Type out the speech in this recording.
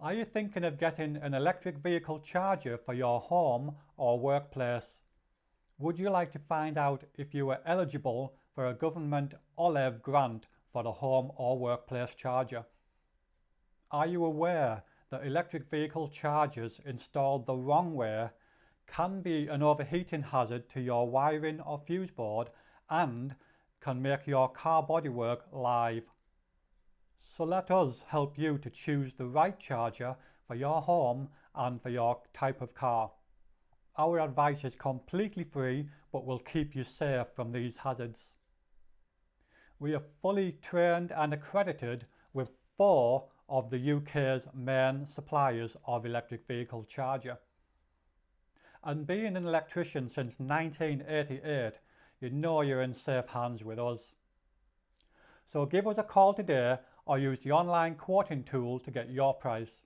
Are you thinking of getting an electric vehicle charger for your home or workplace? Would you like to find out if you are eligible for a government OLEV grant for the home or workplace charger? Are you aware that electric vehicle chargers installed the wrong way can be an overheating hazard to your wiring or fuse board and can make your car bodywork live? So let us help you to choose the right charger for your home and for your type of car. Our advice is completely free but will keep you safe from these hazards. We are fully trained and accredited with 4 of the UK's main suppliers of electric vehicle charger. And being an electrician since 1988, you know you're in safe hands with us. So give us a call today or use the online quoting tool to get your price.